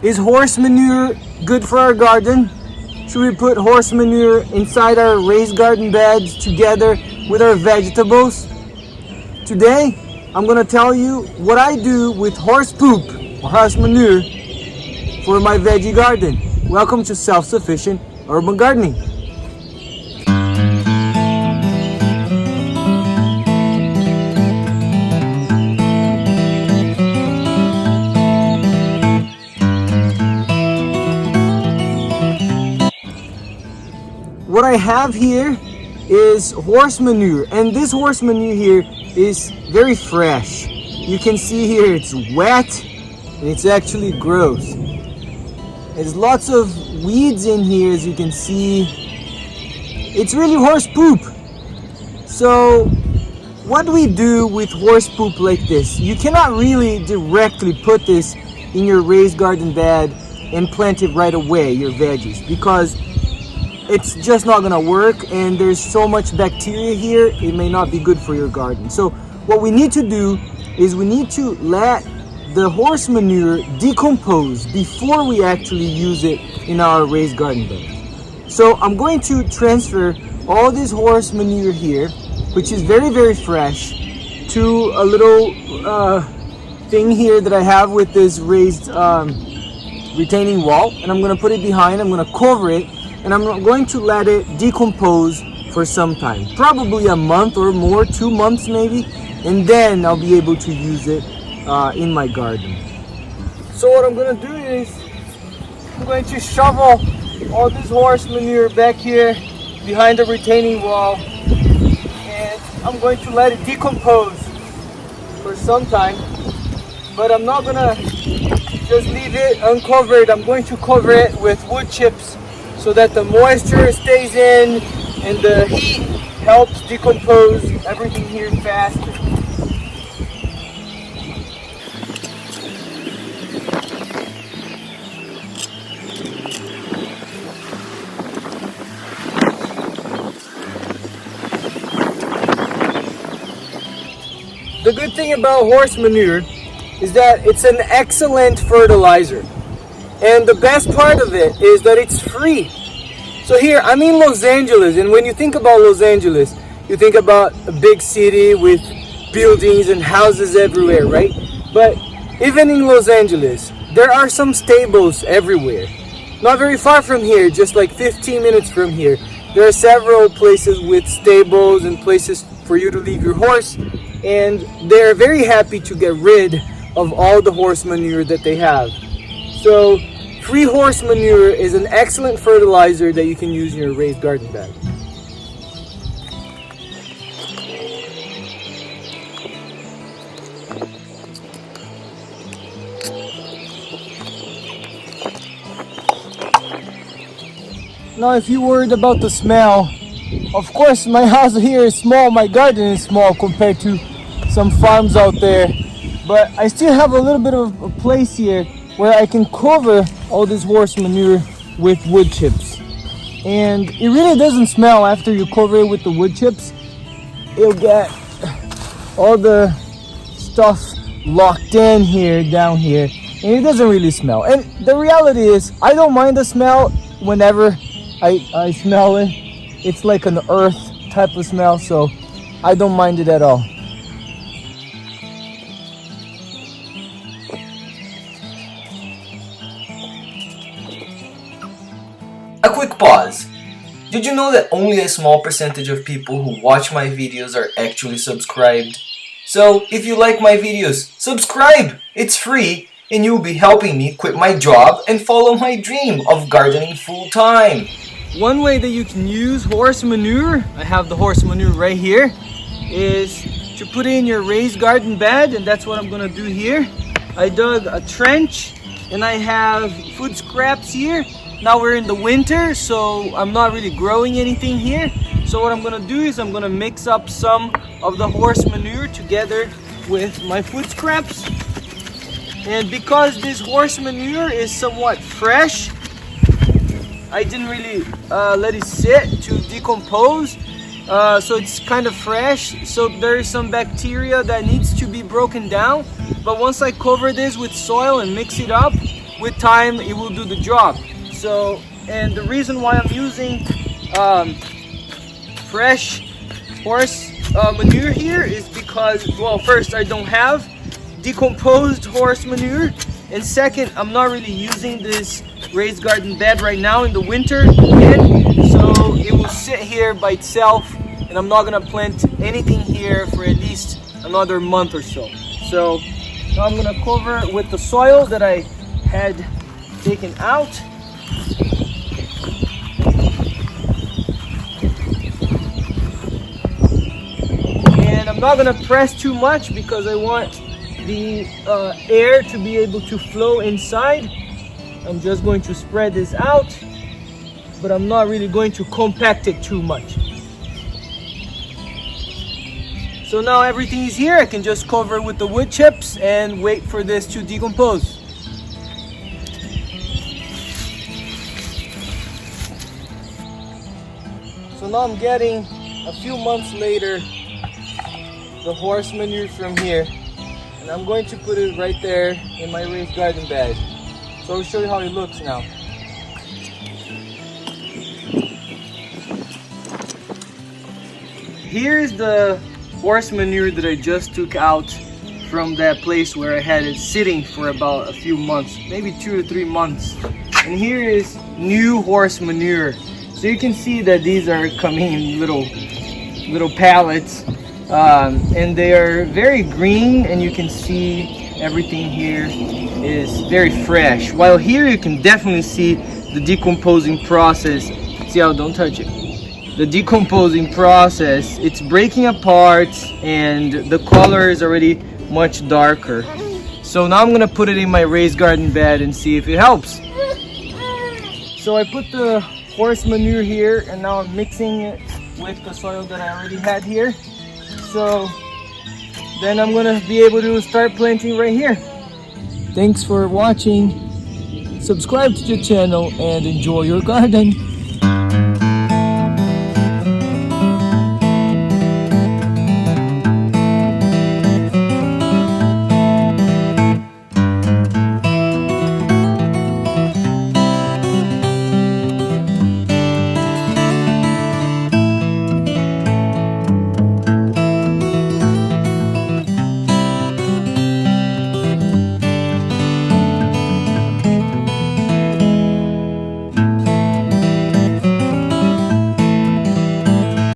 Is horse manure good for our garden? Should we put horse manure inside our raised garden beds together with our vegetables? Today, I'm gonna tell you what I do with horse poop or horse manure for my veggie garden. Welcome to Self-Sufficient Urban Gardening. What I have here is horse manure, and this horse manure here is very fresh. You can see here it's wet and it's actually gross. There's lots of weeds in here, as you can see. It's really horse poop. So what we do with horse poop like this, you cannot really directly put this in your raised garden bed and plant it right away, your veggies, because it's just not gonna work, and there's so much bacteria here, it may not be good for your garden. So what we need to do is we need to let the horse manure decompose before we actually use it in our raised garden bed. So I'm going to transfer all this horse manure here, which is very, very fresh, to a little thing here that I have with this raised retaining wall, and I'm gonna put it behind, I'm gonna cover it, and I'm going to let it decompose for some time, probably a month or more, 2 months maybe, and then I'll be able to use it in my garden. So what I'm going to do is I'm going to shovel all this horse manure back here behind the retaining wall, and I'm going to let it decompose for some time, but I'm not going to just leave it uncovered. I'm going to cover it with wood chips so that the moisture stays in and the heat helps decompose everything here faster. The good thing about horse manure is that it's an excellent fertilizer. And the best part of it is that it's free. So here, I'm in Los Angeles, and when you think about Los Angeles, you think about a big city with buildings and houses everywhere, right? But even in Los Angeles, there are some stables everywhere. Not very far from here, just like 15 minutes from here, there are several places with stables and places for you to leave your horse, and they're very happy to get rid of all the horse manure that they have. So free horse manure is an excellent fertilizer that you can use in your raised garden bed. Now, if you're worried about the smell, of course my house here is small, my garden is small compared to some farms out there, but I still have a little bit of a place here where I can cover all this horse manure with wood chips. And it really doesn't smell after you cover it with the wood chips. It'll get all the stuff locked in here, down here, and it doesn't really smell. And the reality is, I don't mind the smell whenever I smell it. It's like an earth type of smell, so I don't mind it at all. A quick pause. Did you know that only a small percentage of people who watch my videos are actually subscribed? So if you like my videos, subscribe! It's free, and you'll be helping me quit my job and follow my dream of gardening full time. One way that you can use horse manure, I have the horse manure right here, is to put it in your raised garden bed, and that's what I'm gonna do here. I dug a trench and I have food scraps here. Now we're in the winter, so I'm not really growing anything here. So what I'm gonna do is I'm gonna mix up some of the horse manure together with my food scraps. And because this horse manure is somewhat fresh, I didn't really let it sit to decompose. So it's kind of fresh, so there is some bacteria that needs to be broken down. But once I cover this with soil and mix it up, with time it will do the job. So, and the reason why I'm using fresh horse manure here is because, well, first, I don't have decomposed horse manure, and second, I'm not really using this raised garden bed right now in the winter again, so it will sit here by itself, and I'm not gonna plant anything here for at least another month or so. So now I'm gonna cover it with the soil that I had taken out. And I'm not gonna press too much because I want the air to be able to flow inside. I'm just going to spread this out, but I'm not really going to compact it too much. So now everything is here. I can just cover it with the wood chips and wait for this to decompose. So now I'm getting, a few months later, the horse manure from here, and I'm going to put it right there in my raised garden bed. So I'll show you how it looks now. Here's the horse manure that I just took out from that place where I had it sitting for about a few months, maybe 2 to 3 months. And here is new horse manure. So you can see that these are coming in little pallets, and they are very green, and you can see everything here is very fresh. While here you can definitely see the decomposing process. See how, don't touch it. The decomposing process, it's breaking apart and the color is already much darker. So now I'm gonna put it in my raised garden bed and see if it helps. So I put the horse manure here and now I'm mixing it with the soil that I already had here. So then I'm gonna be able to start planting right here. Thanks for watching. Subscribe to the channel and enjoy your garden.